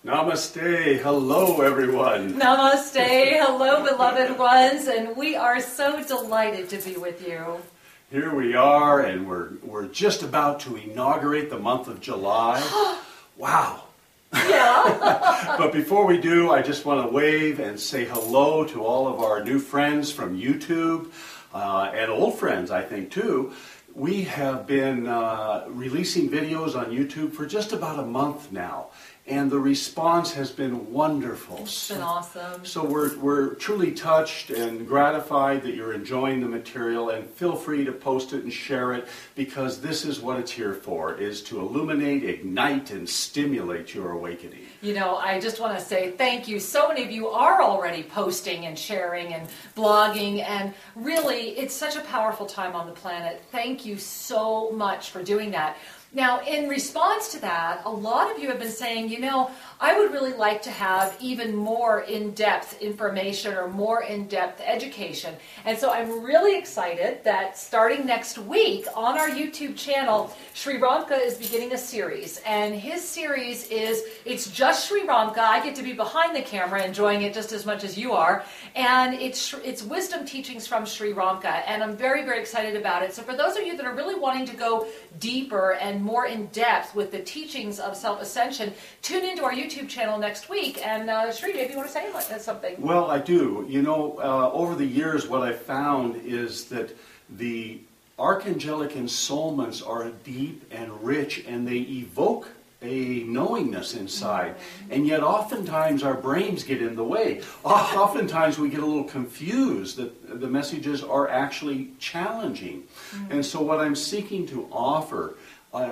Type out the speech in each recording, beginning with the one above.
Namaste. Hello, everyone. Namaste. Hello, beloved ones. And we are so delighted to be with you. Here we are, and we're just about to inaugurate the month of July. Wow. Yeah. But before we do, I just want to wave and say hello to all of our new friends from YouTube, and old friends, I think, too. We have been releasing videos on YouTube for just about a month now, and the response has been wonderful. It's been awesome. So we're truly touched and gratified that you're enjoying the material, and feel free to post it and share it, because this is what it's here for, is to illuminate, ignite, and stimulate your awakening. You know, I just want to say thank you. So many of you are already posting and sharing and blogging, and really, it's such a powerful time on the planet. Thank you so much for doing that. Now, in response to that, a lot of you have been saying, you know, I would really like to have even more in-depth information or more in-depth education. And so I'm really excited that starting next week on our YouTube channel, Sri Ramka is beginning a series. And his series is, it's just Sri Ramka. I get to be behind the camera enjoying it just as much as you are. And it's wisdom teachings from Sri Ramka. And I'm very, very excited about it. So for those of you that are really wanting to go deeper and more in depth with the teachings of self-ascension, tune into our YouTube channel next week. And Sri, maybe you want to say something? Well, I do. You know, over the years, what I've found is that the archangelic ensoulments are deep and rich, and they evoke a knowingness inside. And yet oftentimes our brains get in the way. Oftentimes we get a little confused that the messages are actually challenging. And so what I'm seeking to offer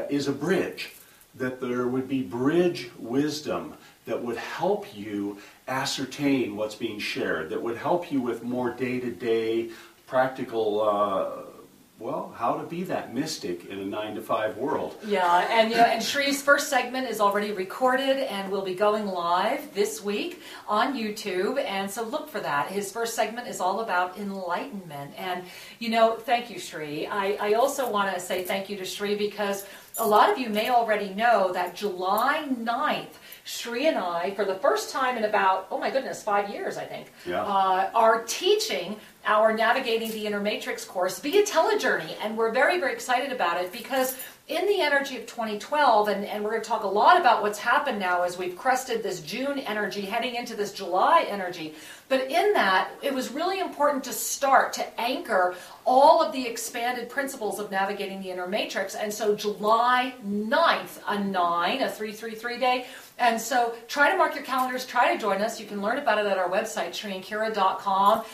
is a bridge, that there would be bridge wisdom that would help you ascertain what's being shared, that would help you with more day-to-day practical well, how to be that mystic in a 9-to-5 world. Yeah, and you know, and Shri's first segment is already recorded and will be going live this week on YouTube, and so look for that. His first segment is all about enlightenment, and you know, thank you, Shri. I also want to say thank you to Shri, because a lot of you may already know that July 9th, Shri and I, for the first time in about, oh my goodness, 5 years, I think, are teaching our Navigating the Inner Matrix course via telejourney. And we're very, very excited about it, because in the energy of 2012, and we're going to talk a lot about what's happened now as we've crested this June energy, heading into this July energy. But in that, it was really important to start to anchor all of the expanded principles of Navigating the Inner Matrix. And so July 9th, a 333 day. And so try to mark your calendars, try to join us. You can learn about it at our website, shriandkira.com.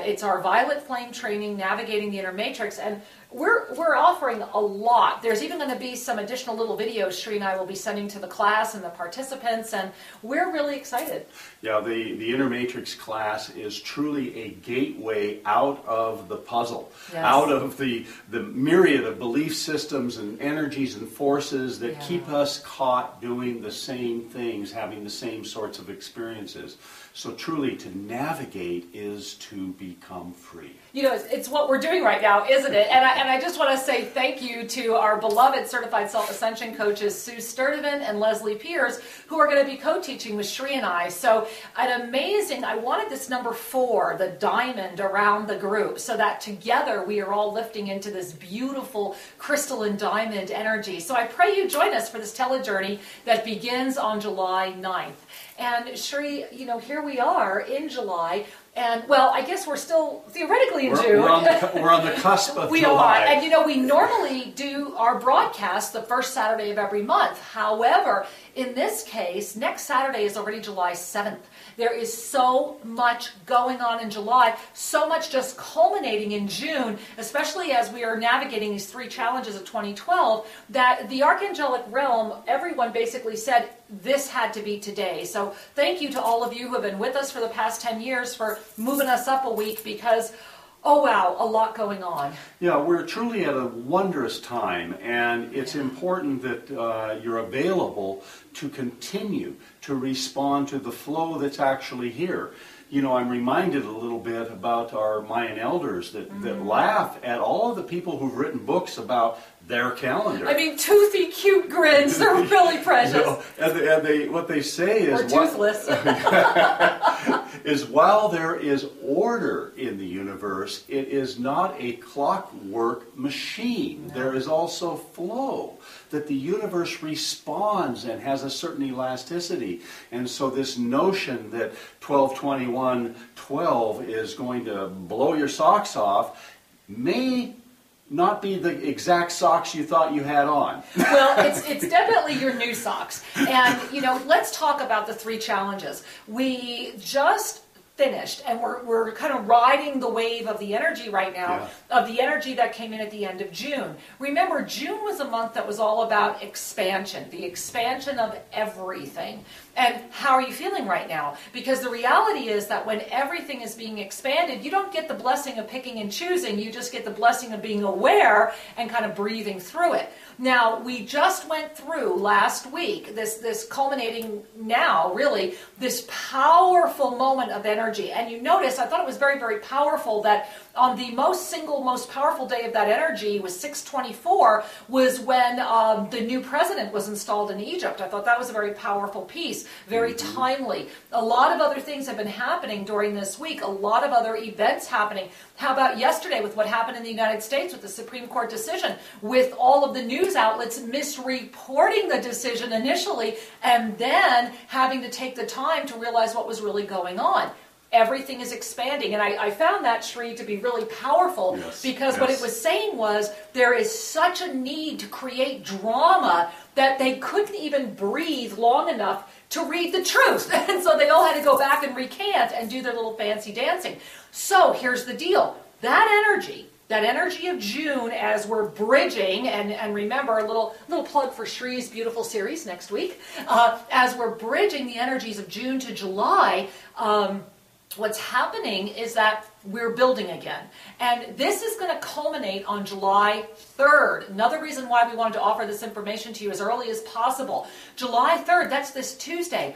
It's our Violet Flame training, Navigating the Inner Matrix. And we're offering a lot. There's even going to be some additional little videos Shri and I will be sending to the class and the participants, and we're really excited. Yeah, the Inner Matrix class is truly a gateway out of the puzzle, out of the myriad of belief systems and energies and forces that keep us caught doing the same things, having the same sorts of experiences. So truly, to navigate is to become free. You know, it's what we're doing right now, isn't it? And I just want to say thank you to our beloved certified self-ascension coaches, Sue Sturdivant and Leslie Pierce, who are going to be co-teaching with Shri and I. So an amazing, I wanted this number 4, the diamond, around the group, so that together we are all lifting into this beautiful crystalline diamond energy. So I pray you join us for this telejourney that begins on July 9th. And Shri, you know, here we are in July. And, well, I guess we're still theoretically in June. We're on the cusp of we July. are. And, you know, we normally do our broadcast the first Saturday of every month. However, in this case, next Saturday is already July 7th. There is so much going on in July, so much just culminating in June, especially as we are navigating these 3 challenges of 2012, that the archangelic realm, everyone basically said, this had to be today. So thank you to all of you who have been with us for the past 10 years for moving us up a week, because oh wow, a lot going on. Yeah, we're truly at a wondrous time, and it's important that you're available to continue to respond to the flow that's actually here. You know, I'm reminded a little bit about our Mayan elders that laugh at all of the people who've written books about their calendar. I mean, toothy, cute grins. They're really precious. What they say is... Or toothless. is while there is order in the universe, it is not a clockwork machine. No. There is also flow, that the universe responds and has a certain elasticity. And so this notion that 12-21-12 is going to blow your socks off may not be the exact socks you thought you had on. Well, it's definitely your new socks. And, let's talk about the 3 challenges. We just finished, and we're kind of riding the wave of the energy right now, of the energy that came in at the end of June. Remember, June was a month that was all about expansion, the expansion of everything. And how are you feeling right now? Because the reality is that when everything is being expanded, you don't get the blessing of picking and choosing, you just get the blessing of being aware and kind of breathing through it. Now, we just went through last week, this culminating now, really, this powerful moment of energy. And you notice, I thought it was very, very powerful that on the most powerful day of that energy was 6/24, was when the new president was installed in Egypt. I thought that was a very powerful piece, very timely. A lot of other things have been happening during this week, a lot of other events happening. How about yesterday with what happened in the United States with the Supreme Court decision, with all of the news outlets misreporting the decision initially and then having to take the time to realize what was really going on. Everything is expanding. And I found that, Sri, to be really powerful because what it was saying was there is such a need to create drama that they couldn't even breathe long enough to read the truth. And so they all had to go back and recant and do their little fancy dancing. So here's the deal. That energy of June as we're bridging, and remember, a little plug for Shri's beautiful series next week, as we're bridging the energies of June to July, what's happening is that we're building again. And this is going to culminate on July 3rd. Another reason why we wanted to offer this information to you as early as possible. July 3rd, that's this Tuesday.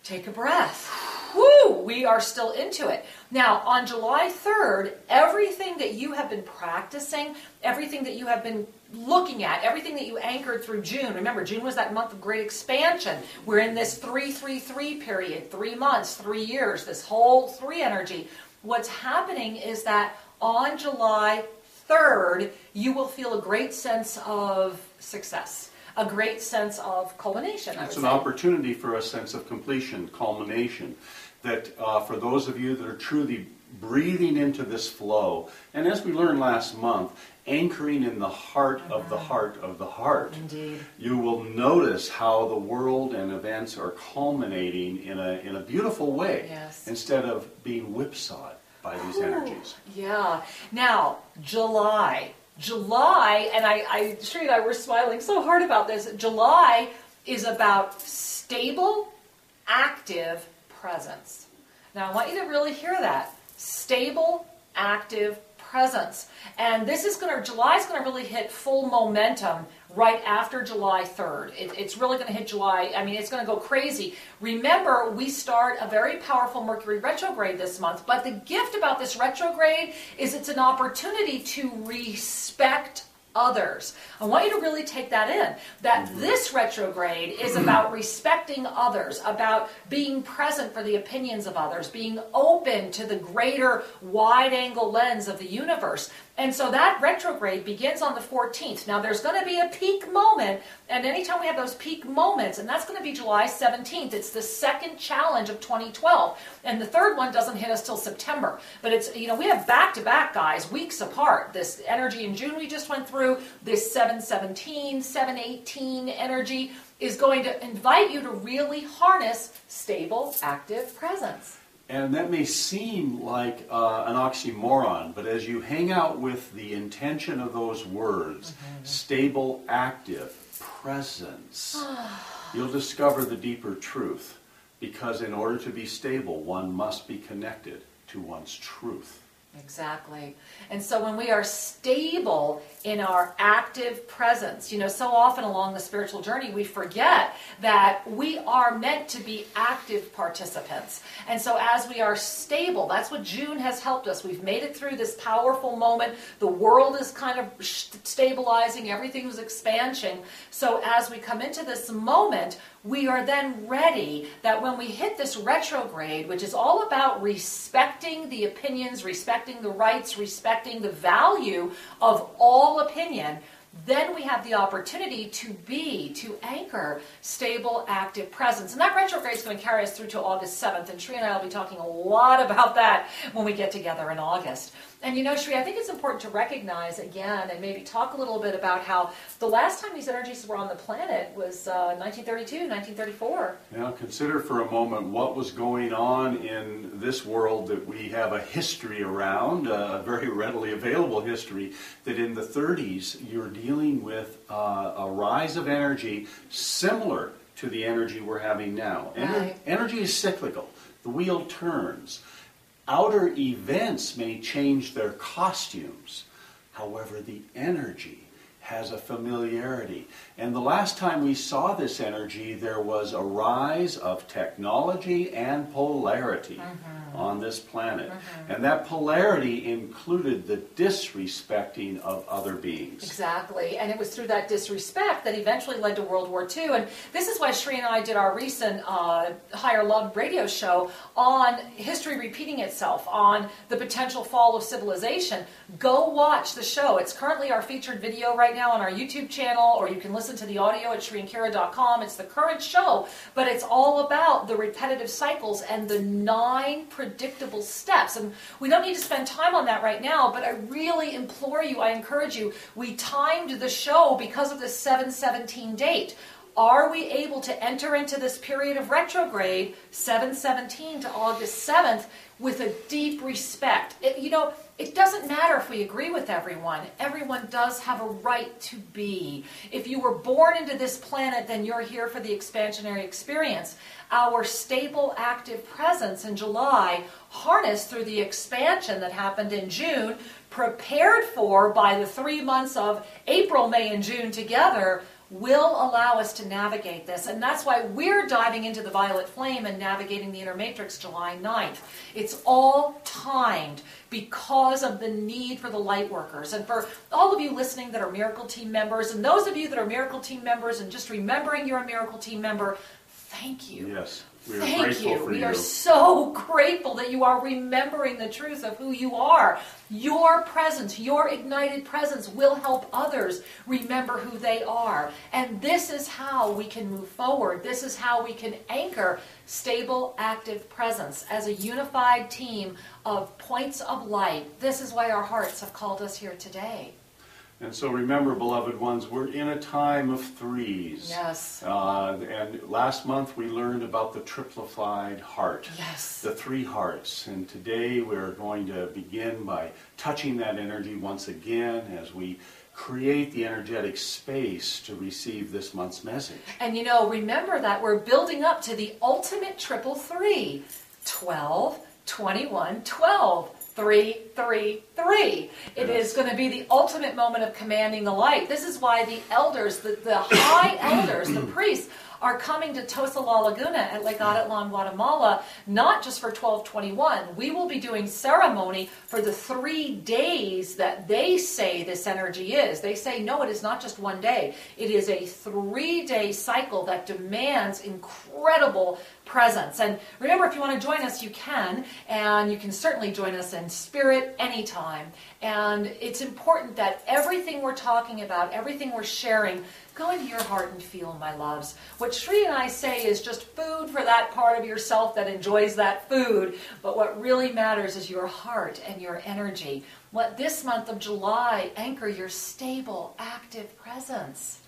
Take a breath. Woo! We are still into it. Now, on July 3rd, everything that you have been practicing, everything that you have been looking at, everything that you anchored through June. Remember, June was that month of great expansion. We're in this 3-3-3 period, 3 months, 3 years, this whole 3 energy. What's happening is that on July 3rd, you will feel a great sense of success, a great sense of culmination. It's an opportunity for a sense of completion, culmination. That for those of you that are truly breathing into this flow, and as we learned last month, anchoring in the heart of the heart of the heart. Indeed. You will notice how the world and events are culminating in a beautiful way, instead of being whipsawed by these energies. Yeah. Now, July, and Sri and I were smiling so hard about this. July is about stable, active presence. Now, I want you to really hear that. Stable, active presence. And July is going to really hit full momentum right after July 3rd. It's really going to hit July. I mean, it's going to go crazy. Remember, we start a very powerful Mercury retrograde this month, but the gift about this retrograde is it's an opportunity to respect others. I want you to really take that in, that this retrograde is about respecting others, about being present for the opinions of others, being open to the greater wide-angle lens of the universe. And so that retrograde begins on the 14th. Now, there's going to be a peak moment, and anytime we have those peak moments, and that's going to be July 17th. It's the second challenge of 2012, and the third one doesn't hit us till September. But it's, we have back-to-back, guys, weeks apart. This energy in June we just went through, this 7/17, 7/18 energy is going to invite you to really harness stable, active presence. And that may seem like an oxymoron, but as you hang out with the intention of those words, stable, active, presence, you'll discover the deeper truth. Because in order to be stable, one must be connected to one's truth. Exactly. And so when we are stable in our active presence, so often along the spiritual journey, we forget that we are meant to be active participants. And so as we are stable, that's what June has helped us. We've made it through this powerful moment. The world is kind of stabilizing. Everything was expansion. So as we come into this moment, we are then ready that when we hit this retrograde, which is all about respecting the opinions, respecting the rights, respecting the value of all opinion, then we have the opportunity to anchor stable, active presence. And that retrograde is going to carry us through to August 7th. And Shri and I will be talking a lot about that when we get together in August. And Shri, I think it's important to recognize again and maybe talk a little bit about how the last time these energies were on the planet was 1932, 1934. Now consider for a moment what was going on in this world that we have a history around, a very readily available history, that in the 30s you're dealing with a rise of energy similar to the energy we're having now. Right. Energy is cyclical. The wheel turns. Outer events may change their costumes. However, the energy has a familiarity. And the last time we saw this energy, there was a rise of technology and polarity on this planet. And that polarity included the disrespecting of other beings. Exactly. And it was through that disrespect that eventually led to World War II. And this is why Shri and I did our recent Higher Love radio show on history repeating itself, on the potential fall of civilization. Go watch the show. It's currently our featured video right now on our YouTube channel, or you can listen to the audio at shriandkira.com. It's the current show, but it's all about the repetitive cycles and the 9 predictable steps. And we don't need to spend time on that right now, but I really implore you, I encourage you, we timed the show because of this 7/17 date. Are we able to enter into this period of retrograde, 7/17 to August 7th, with a deep respect? It doesn't matter if we agree with everyone. Everyone does have a right to be. If you were born into this planet, then you're here for the expansionary experience. Our stable, active presence in July, harnessed through the expansion that happened in June, prepared for by the 3 months of April, May, and June together, will allow us to navigate this. And that's why we're diving into the violet flame and navigating the inner matrix July 9th. It's all timed because of the need for the light workers. And for all of you listening that are Miracle Team members, and those of you that are Miracle Team members and just remembering you're a Miracle Team member, thank you. Yes. We are Thank grateful you. for We you. are so grateful that you are remembering the truth of who you are. Your presence, your ignited presence will help others remember who they are. And this is how we can move forward. This is how we can anchor stable, active presence as a unified team of points of light. This is why our hearts have called us here today. And so remember, beloved ones, we're in a time of threes. Yes. And last month we learned about the triplified heart. Yes. The 3 hearts. And today we're going to begin by touching that energy once again as we create the energetic space to receive this month's message. And remember that we're building up to the ultimate triple 3. 12, 21, 12. 3, 3, 3. It is going to be the ultimate moment of commanding the light. This is why the elders, the high elders, the priests, are coming to Tosa La Laguna at Lake Atitlan, Guatemala, not just for 12/21. We will be doing ceremony for the 3 days that they say this energy is. They say, no, it is not just 1 day. It is a 3-day cycle that demands incredible presence. And remember, if you want to join us, you can. And you can certainly join us in spirit anytime. And it's important that everything we're talking about, everything we're sharing, go into your heart and feel, my loves. What Shri and I say is just food for that part of yourself that enjoys that food. But what really matters is your heart and your energy. Let this month of July anchor your stable, active presence.